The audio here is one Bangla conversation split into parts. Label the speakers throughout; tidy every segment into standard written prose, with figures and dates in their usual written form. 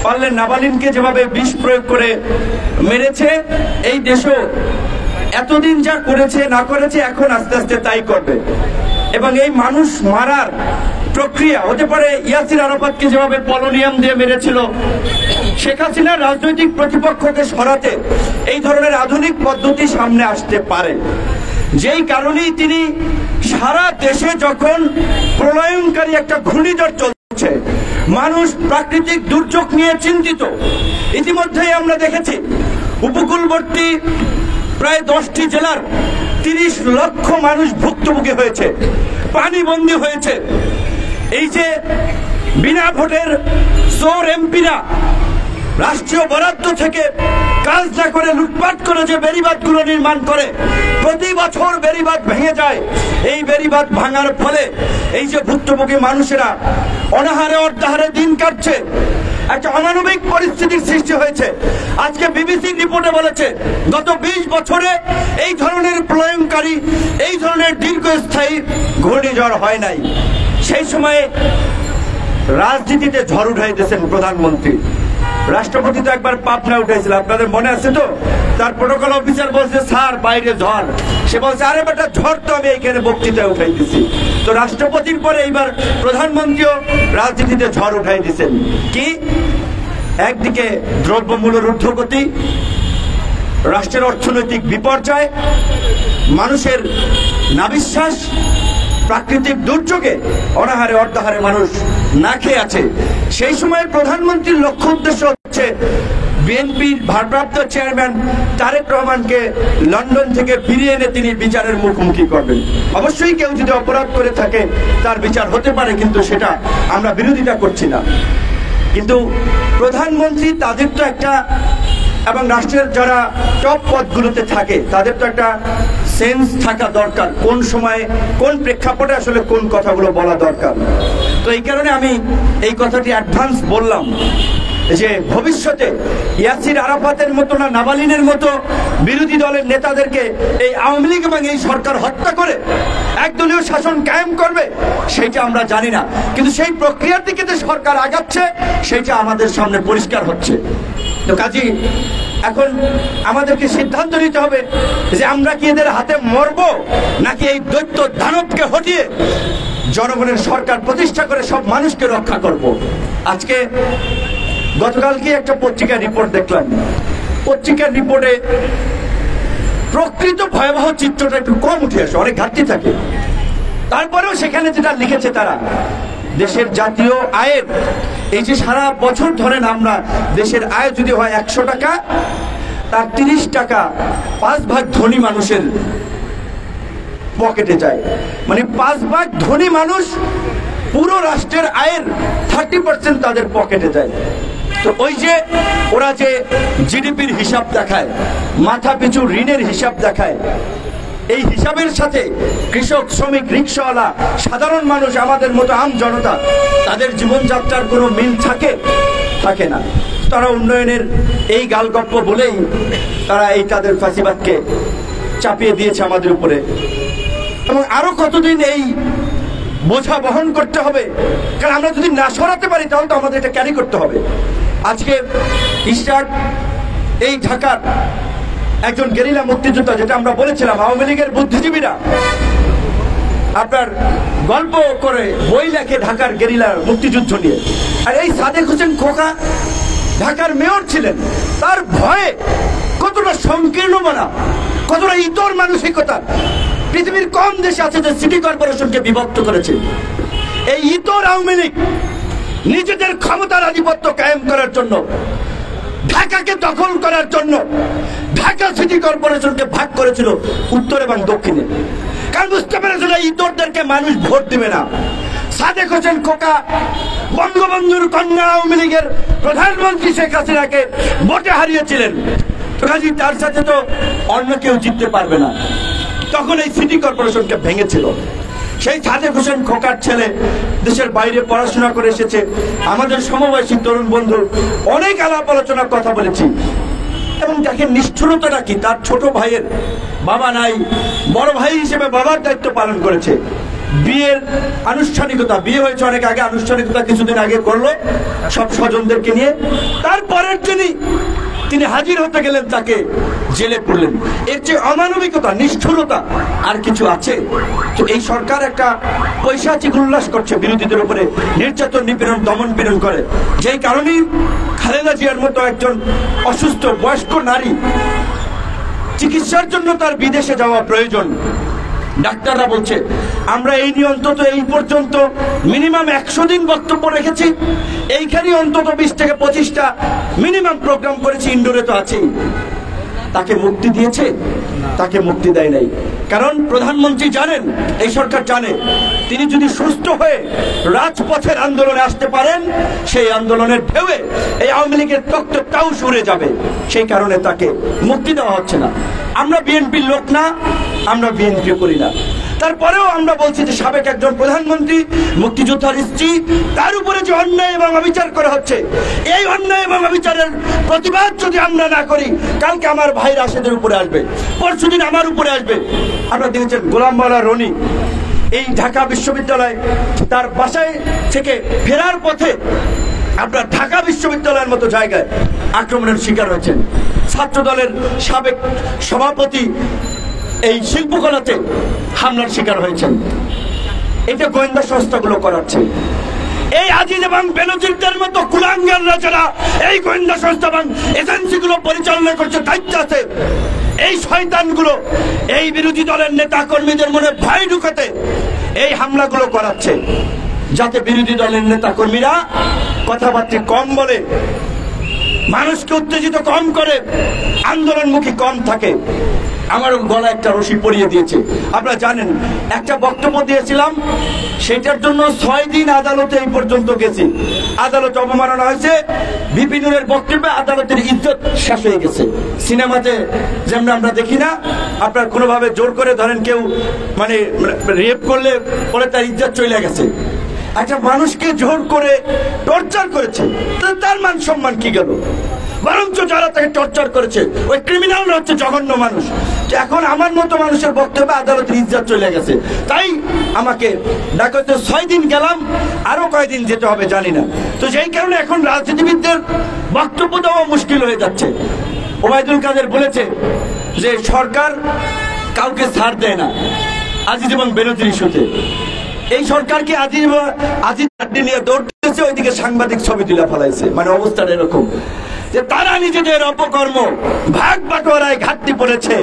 Speaker 1: পারলে নাবালিনকে যেভাবে বিষ প্রয়োগ করে মেরেছে, এই দেশও এতদিন যা করেছে না করেছে এখন আস্তে আস্তে তাই করবে। এবং এই মানুষ মারার প্রক্রিয়া হতে পারে ইয়াসির আরাফাতকে যেভাবে পলোনিয়াম দিয়ে মেরেছিল, শেখ হাসিনার রাজনৈতিক প্রতিপক্ষকে সরাতে এই ধরনের আধুনিক পদ্ধতি সামনে আসতে পারে। যেই কারণেই তিনি সারা দেশে যখন প্রলয়ঙ্কারী একটা ঘূর্ণিঝড় চলছে, মানুষ প্রাকৃতিক দুর্যোগ নিয়ে চিন্তিত। ইতিমধ্যেই আমরা দেখেছি উপকূলবর্তী প্রায় 10টি জেলার 30 লক্ষ মানুষ ভুক্তভোগী হয়েছে, পানিবন্দী হয়েছে। এই যে বিনা ভোটের চোর এমপিরা রাষ্ট্রীয় বরাদ্দ থেকে কাজ না করে লুটপাট করে যে বেড়িবাঁধগুলো নির্মাণ করে, প্রতি বছর বেড়িবাঁধ ভেঙে যায়। এই বেড়িবাঁধ ভাঙার ফলে এই যে ভুক্তভোগী মানুষেরা অনাহারে অর্ধাহারে দিন কাটছে, একটা অমানবিক পরিস্থিতির সৃষ্টি হয়েছে। আজকে বিবিসির রিপোর্টে বলেছে গত 20 বছরে এই ধরনের প্রলয়ঙ্কারী, এই ধরনের দীর্ঘস্থায়ী ঘূর্ণিঝড় হয় নাই। সেই সময়ে রাজনীতিতে ঝড় উঠাই দিয়েছেন প্রধানমন্ত্রী। রাষ্ট্রপতি তো একবার পাবনা উঠাইছিল, আপনাদের মনে আছে তো? তার প্রোটোকল অফিসার বলছে স্যার বাইরে ঝড়, সে বলছে আরে বেটা ঝড় তো আমি এখানে বক্তৃতায় উঠাই দিছি। তো রাষ্ট্রপতির পরে এইবার প্রধানমন্ত্রীও রাজনীতিতে ঝড় উঠাই দিচ্ছেন। কি একদিকে দ্রব্যমূল্যের ঊর্ধ্বগতি, রাষ্ট্রের অর্থনৈতিক বিপর্যয়, মানুষের নাবিশ্বাস, প্রাকৃতিক দুর্যোগে অনাহারে অর্ধাহারে মানুষ না খেয়ে আছে। সেই সময় প্রধানমন্ত্রীর লক্ষ্য উদ্দেশ্য হচ্ছে বিএনপির ভারপ্রাপ্ত চেয়ারম্যান তারেক রহমানকে লন্ডন থেকে ফিরিয়ে এনে তিনি বিচারের মুখোমুখি করবেন। অবশ্যই কেউ যদি অপরাধ করে থাকে তার বিচার হতে পারে, কিন্তু সেটা আমরা বিরোধিতা করছি না। কিন্তু প্রধানমন্ত্রী তাদের তো একটা, এবং রাষ্ট্রের যারা টপ পদগুলোতে থাকে তাদের তো একটা সেন্স থাকা দরকার, কোন সময়ে কোন প্রেক্ষাপটে আসলে কোন কথাগুলো বলা দরকার। তো এই কারণে আমি এই কথাটি অ্যাডভান্স বললাম যে ভবিষ্যতে ইয়াসির আরাফাতের মতো না নাবালিনের মতো বিরোধী দলের নেতাদেরকে এই আওয়ামী লীগ এবং এই সরকার হত্যা করে একদলীয় শাসন কায়েম করবে সেটা আমরা জানি না, কিন্তু সেই প্রক্রিয়ার দিকে যে সরকার আগাচ্ছে সেটা আমাদের সামনে পরিষ্কার হচ্ছে। তো কাজী এখন আমাদেরকে সিদ্ধান্ত নিতে হবে যে আমরা কি এদের হাতে মরব নাকি এই দৈত্য দানবকে হটিয়ে জনগণের সরকার প্রতিষ্ঠা করে সব মানুষকে রক্ষা করব। আজকে গতকালকে একটা পত্রিকার রিপোর্ট দেখলাম, পত্রিকার রিপোর্টে প্রকৃত ভয়াবহ চিত্রটা একটু কম উঠে আসে, অনেক ঘাটতি থাকে। তারপরেও সেখানে যেটা লিখেছে তারা, দেশের জাতীয় আয়ের এই যে সারা বছর ধরেন আমরা দেশের আয় যদি হয় 100 টাকা, তার 30 টাকা 5 ভাগ ধনী মানুষের পকেটে যায়। মানে 5 ভাগ ধনী মানুষ পুরো রাষ্ট্রের আয়ের 30% তাদের পকেটে যায়। তো ওই যে ওরা যে জিডিপির হিসাব দেখায়, মাথা পিছু ঋণের হিসাব দেখায়, এই হিসাবের সাথে কৃষক, শ্রমিক, রিক্সাওয়ালা, সাধারণ মানুষ, আমাদের মতো আম জনতা, তাদের জীবনযাত্রার কোনো মিল থাকে না। তারা উন্নয়নের এই গালগপ্প বলেই তারা এই তাদের ফাঁসিবাদকে চাপিয়ে দিয়েছে আমাদের উপরে। এবং আরো কতদিন এই বোঝা বহন করতে হবে, কারণ আমরা যদি না সরাতে পারি তাহলে তো আমাদের এটা ক্যারি করতে হবে। আজকে ইস্টার্ট এই ঢাকার একজন গেরিলা মুক্তিযোদ্ধা, যেটা আমরা বলেছিলাম আওয়ামী লীগের বুদ্ধিজীবীরা আপনার গল্প করে বই লেখে ঢাকার গেরিলার মুক্তিযুদ্ধ নিয়ে, আর এই সাদেক হোসেন খোকা ঢাকার মেয়র ছিলেন, তার ভয়ে কতটা সংকীর্ণ মানা, কতটা ইতর মানসিকতা পৃথিবীর কম দেশে আছে যে সিটি কর্পোরেশনকে বিভক্ত করেছে। এই ইতর আওয়ামী লীগ নিজেদের ক্ষমতার আধিপত্য কায়েম করার জন্য, ঢাকাকে দখল করার জন্য ঢাকা সিটি কর্পোরেশনকে ভাগ করেছিল উত্তর এবং দক্ষিণে, কারণ বুঝতে পেরেছিল ইতরদেরকে মানুষ ভোট দিবে না। সাদেক হোসেন খোকা বঙ্গবন্ধুর কন্যা আওয়ামী লীগের প্রধানমন্ত্রী শেখ হাসিনাকে ভোটে হারিয়েছিলেন, তো কাজে তার সাথে তো অন্য কেউ জিততে পারবে না। তখন এই সিটি কর্পোরেশনকে ভেঙেছিল। সেই সাদেক হোসেন খোকার ছেলে দেশের বাইরে পড়াশোনা করে এসেছে, আমাদের সমবয়সী তরুণ বন্ধু অনেক আলাপ আলোচনার কথা বলেছি। এবং দেখেন নিষ্ঠুরতাটা কি, তার ছোট ভাইয়ের বাবা নাই, বড় ভাই হিসেবে বাবার দায়িত্ব পালন করেছে, বিয়ের আনুষ্ঠানিকতা, বিয়ে হয়েছে অনেক আগে, আনুষ্ঠানিকতা কিছুদিন আগে করলো সব স্বজনদেরকে নিয়ে। তারপরের দিনই তিনি হাজির হতে গেলেন, তাকে জেলে পুরলেন। এর যে অমানবিকতা, নিষ্ঠুরতা আর কিছু আছে? তো এই সরকার একটা পৈশাচিক উল্লাস করছে, বিরোধীদের উপরে নির্যাতন, নিপীড়ন, দমন পীড়ন করে। যেই কারণেই খালেদা জিয়ার মতো একজন অসুস্থ বয়স্ক নারী, চিকিৎসার জন্য তার বিদেশে যাওয়া প্রয়োজন। ডাক্তাররা বলছে আমরা এই নিয়ে অন্তত এই পর্যন্ত মিনিমাম 100 দিন বক্তব্য রেখেছি, এইখানে অন্তত 20 থেকে 25টা মিনিমাম প্রোগ্রাম করেছি, ইন্ডোরে তো আছেই। তাকে মুক্তি দিয়েছে? তাকে মুক্তি দেয় নাই। কারণ প্রধানমন্ত্রী জানেন, এই সরকার জানে, তিনি যদি সুস্থ হয়ে রাজপথের আন্দোলনে আসতে পারেন, সেই আন্দোলনের ঢেউয়ে এই আওয়ামী লীগের তক্তটাও সরে যাবে। সেই কারণে তাকে মুক্তি দেওয়া হচ্ছে না। আমরা বিএনপির লোক না, আমরা বিএনপি করি না, তারপরেও আমরা বলছি যে সাবেক একজন প্রধানমন্ত্রী, মুক্তিযোদ্ধার স্ত্রী, তার উপরে যে অন্যায় এবং অবিচার করা হচ্ছে, এই অন্যায় এবং অবিচারের প্রতিবাদ যদি আমরা না করি, কালকে আমার ভাই রাশেদের উপরে আসবে, পরশুদিন আমার উপরে আসবে। আপনারা দেখেছেন গোলাম মাওলা রনি এই ঢাকা বিশ্ববিদ্যালয় তার বাসায় থেকে ফেরার পথে আপনার ঢাকা বিশ্ববিদ্যালয়ের মতো জায়গায় আক্রমণের শিকার হয়েছেন। ছাত্র দলের সাবেক সভাপতি এই শিল্পকলাতে হামলার শিকার হয়েছেন। এটা গোয়েন্দা সংস্থাগুলো করাচ্ছে। এই আজিজ এবং বেনজিরদের মতো কুলাঙ্গাররা যারা এই গোয়েন্দা সংস্থা এবং এজেন্সিগুলো পরিচালনা করছে, দায়িত্ব আছে, এই শয়তানগুলো এই বিরোধী দলের নেতা কর্মীদের মনে ভয় ঢুকাতে এই হামলাগুলো করাচ্ছে, যাতে বিরোধী দলের নেতা কর্মীরা কথাবার্তা কম বলে, মানুষকে উত্তেজিত কম করে, আন্দোলনমুখী কম থাকে। আমার গলা একটা রশি পরিয়ে দিয়েছে। আপনারা জানেন, একটা বক্তব্য দিয়েছিলাম, সেটার জন্য 6 দিন আদালতে এই পর্যন্ত গেছি। আদালতে অবমাননা হয়েছে, বিপিনুরের বক্তব্যে আদালতের ইজ্জত শেষ হয়ে গেছে। সিনেমাতে যেমন আমরা দেখি না, আপনার কোনোভাবে জোর করে ধরেন কেউ মানে রেপ করলে পরে তার ইজ্জত চলে গেছে। একটা মানুষকে জোর করে টর্চার করেছে, তার মান সম্মান কি গেল? বরঞ্চ যারা তাকে টর্চার করেছে ওই ক্রিমিনালরা হচ্ছে জঘন্য মানুষ। এখন আমার মতো মানুষের বক্তব্যে আদালতের ইজ্জত চলে গেছে, তাই আমাকে ডাকা হচ্ছে। 6 দিন গেলাম, আরো কয়দিন যেতে হবে জানি না। তো সেই কারণে এখন রাজনীতিবিদদের বক্তব্য দেওয়া মুশকিল হয়ে যাচ্ছে। ওবায়দুল কাদের বলেছে যে সরকার কাউকে ছাড় দেয় না আজিজ এবং বেনজির ইস্যুতে। এই সরকারকে আজিজ নিয়ে দৌড়তেছে, ওইদিকে সাংবাদিক ছবি তুলে ফেলাইছে। মানে অবস্থাটা এরকম যে তারা নিজেদের অপকর্ম ভাগ বাটোয়ারায় ঘাটতি পড়েছে,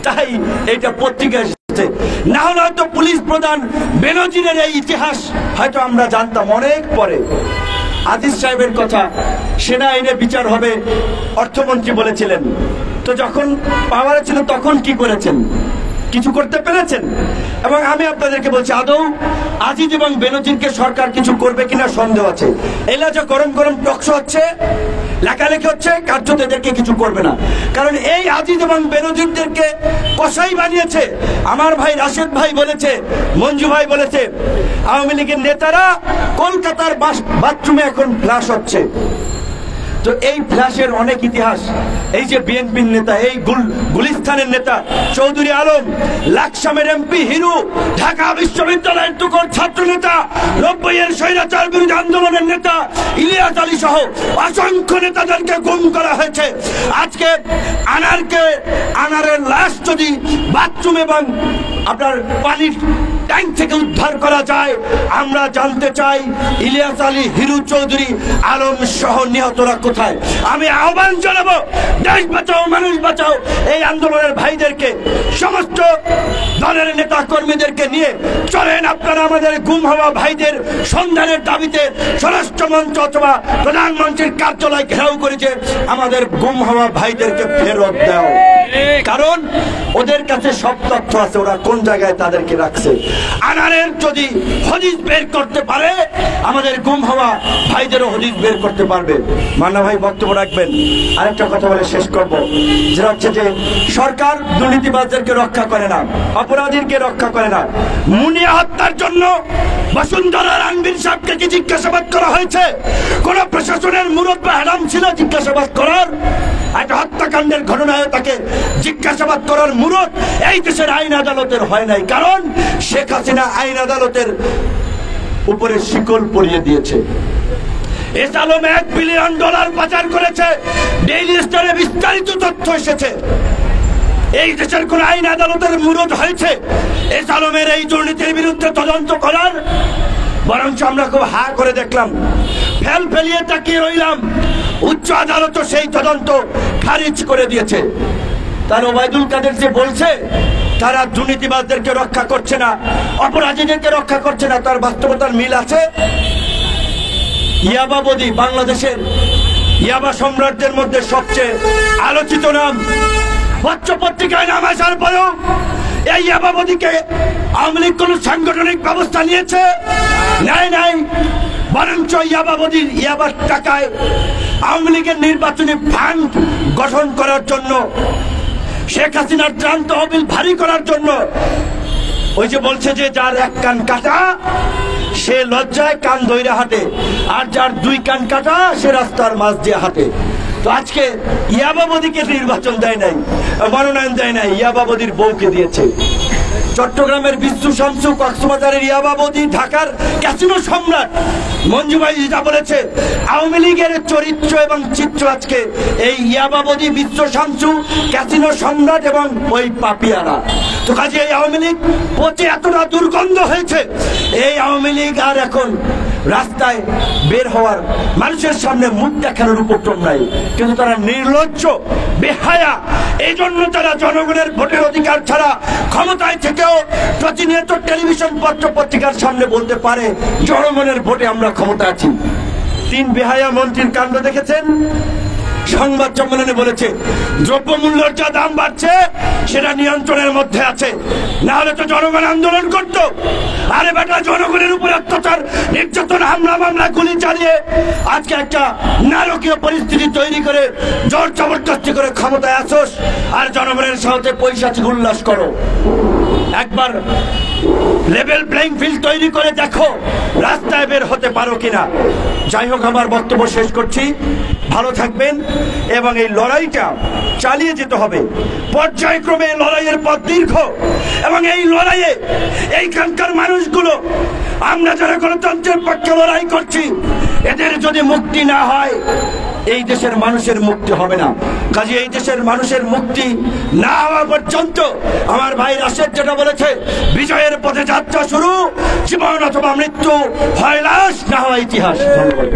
Speaker 1: তাই এটা পত্রিকায় এসেছে। না হলে হয়তো পুলিশ প্রধান বেনজিরের এই ইতিহাস হয়তো আমরা জানতাম অনেক পরে। আজিজ সাহেবের কথা, সেনা আইনে বিচার হবে অর্থমন্ত্রী বলেছিলেন, তো যখন পাওয়ারে ছিল তখন কি করেছেন? কিছু করতে পেরেছেন? এবং আমি আপনাদেরকে বলছি, আদৌ আজিজ এবং বেনজিরকে সরকার কিছু করবে কিনা সন্দেহ আছে। এলা যে গরম গরম টকশো হচ্ছে, লেখালেখি হচ্ছে, কার্যত এদেরকে কিছু করবে না। কারণ এই আজিজ এবং বেনজিরদেরকে কসাই বানিয়েছে। আমার ভাই রাশেদ ভাই বলেছে, মঞ্জু ভাই বলেছে, আওয়ামী লীগের নেতারা কলকাতার বাথরুমে এখন ফ্লাশ হচ্ছে। তো এই ফ্ল্যাশের অনেক ইতিহাস। এই যে বিএনপির নেতা, এই গুলিস্তানের নেতা চৌধুরী আলম, লাকসামের এমপি হিরু, ঢাকা বিশ্ববিদ্যালয়ের টুকর ছাত্র নেতা, 90-এর স্বৈরাচার বিরোধী আন্দোলনের নেতা ইলিয়াস আলী সহ অসংখ্য নেতাদেরকে গুম করা হয়েছে। আজকে আনারের লাশ যদি বাথরুম এবং আপনার পানির ট্যাঙ্ক থেকে উদ্ধার করা যায়, আমরা জানতে চাই ইলিয়াস আলী, হিরু চৌধুরী আলম সহ নিহতরা কোথায়? আমি আহ্বান জানাবো, দেশ বাঁচাও মানুষ বাঁচাও এই আন্দোলনের ভাইদেরকে, সমস্ত দলের নেতা কর্মীদেরকে নিয়ে চলেন আপনারা আমাদের গুম হওয়া ভাইদের সন্ধানের দাবিতে স্বরাষ্ট্র মঞ্চ অথবা প্রধানমন্ত্রীর কার্যালয় ঘেরাও করেছে। আমাদের গুম হওয়া ভাইদেরকে ফেরত দাও, কারণ ওদের কাছে সব তথ্য আছে, ওরা কোন জায়গায় তাদেরকে রাখছে। আনারের যদি হদিস বের করতে পারে, আমাদের গুম হওয়া ভাইদেরও হদিস বের করতে পারবে। মান্না ভাই বক্তব্য রাখবেন। আরেকটা কথা বলে শেষ করব, যেটা হচ্ছে যে সরকার দুর্নীতিবাজদেরকে রক্ষা করে না, অপরাধীকে রক্ষা করে না। মুনিয়া হত্যার জন্য বসুন্ধরা রানবীর সাহেবকে কি জিজ্ঞাসাবাদ করা হয়েছে? কোন প্রশাসনের মুরব্বি হারাম ছিল জিজ্ঞাসাবাদ করার?
Speaker 2: একটা হত্যাকাণ্ডের ঘটনায় তাকে জিজ্ঞাসাবাদ করার মুরত এই দেশের আইন আদালতের হয় নাই, কারণ শেখ হাসিনা আইন আদালতের উপরে শিকল পরিয়ে দিয়েছে। এস আলম $1 বিলিয়ন পাচার করেছে, ডেইলি স্টারে বিস্তারিত তথ্য এসেছে। এই দেশের কোন আইন আদালতের মুরত হয়েছে এস আলমের এই দুর্নীতির বিরুদ্ধে তদন্ত করার? বরঞ্চ আমরা খুব হা করে দেখলাম, ফেল ফেলিয়ে তাকিয়ে রইলাম। উচ্চ আদালত সেই তদন্ত খারিজ করে দিয়েছে। তার ওবায়দুল কাদের যে বলছে তারা দুর্নীতিবাজদেরকে রক্ষা করছে না, অপরাধীদেরকে রক্ষা করছে না, তার বাস্তবতার মিল আছে। ইয়াবা বদি বাংলাদেশের ইয়াবা সম্রাটদের মধ্যে সবচেয়ে আলোচিত নাম। পত্র পত্রিকায় নাম আসার পরেও এই ইয়াবাবদিকে আওয়ামী লীগ কোন সাংগঠনিক ব্যবস্থা নিয়েছে? নাই। বরঞ্চ ইয়াবাবদির ইয়াবার টাকায় আওয়ামী লীগের নির্বাচনী ফান্ড গঠন করার জন্য, শেখ হাসিনার ত্রাণ তহবিল ভারী করার জন্য, ওই যে বলছে যে যার 1 কান কাটা সে লজ্জায় কান ধইরা হাঁটে, আর যার 2 কান কাটা সে রাস্তার মাঝ দিয়ে হাঁটে। তো আজকে ইয়াবাবদিকে নির্বাচন দেয় নাই, মনোনয়ন দেয় নাই, ইয়াবাবদির বউকে দিয়েছে। চট্টগ্রামের বিশ্বু শামসু, কক্সবাজারের ইয়াবাবদি, ঢাকার ক্যাসিনো সম্রাট মঞ্জু ভাই যেটা বলেছে, আওয়ামী লীগের চরিত্র এবং চিত্র আজকে এই ইয়াবাবদি, বিশ্ব শামসু, ক্যাসিনো সম্রাট এবং ওই পাপিয়ারা। তো কাজে এই আওয়ামী লীগ পচে এতটা দুর্গন্ধ হয়েছে, এই আওয়ামী লীগ আর এখন রাস্তায় বের হওয়ার, মানুষের সামনে মুখ দেখানোর উপক্রম নাই। কিন্তু তারা নির্লজ্জ, বেহায়া। এই জন্য তারা জনগণের ভোটের অধিকার ছাড়া ক্ষমতায় থেকেও প্রতিনিয়ত টেলিভিশন, পত্র পত্রিকার সামনে বলতে পারে জনগণের ভোটে আমরা ক্ষমতা আছি। 3 বেহায়া মন্ত্রীর কাণ্ড দেখেছেন। সংবাদ সম্মেলনে বলেছে দ্রব্যমূল্যের যা দাম বাড়ছে সেটা নিয়ন্ত্রণের মধ্যে আছে, না হলে তো জনগণ আন্দোলন করত। আরে বেটা, জনগণের উপর অত্যাচার, নির্যাতন, হামলা মামলা, গুলি চালিয়ে আজকে একটা নারকীয় পরিস্থিতি তৈরি করে জোর জবরদস্তি করে ক্ষমতায় আসোস, আর জনগণের সাথে পৈশাচিক উল্লাস করো। একবার লেভেল প্লেইং ফিল্ড তৈরি করে দেখো রাস্তায় বের হতে পারো কিনা। যাই হোক, আমার বক্তব্য শেষ করছি। ভালো থাকবেন এবং এই লড়াইটা চালিয়ে যেতে হবে। পর্যায়ক্রমে লড়াইয়ের পথ দীর্ঘ, এবং এই লড়াইয়ে এইখানকার মানুষগুলো, আমরা যারা গণতন্ত্রের পক্ষে লড়াই করছি, এদের যদি মুক্তি না হয় এই দেশের মানুষের মুক্তি হবে না। কাজে এই দেশের মানুষের মুক্তি না হওয়া পর্যন্ত আমার ভাই রাশেদ যেটা বলেছে, বিজয়ের পথে যাত্রা শুরু, জীবন অথবা মৃত্যু, হয় লাশ না হয় ইতিহাস। ধন্যবাদ।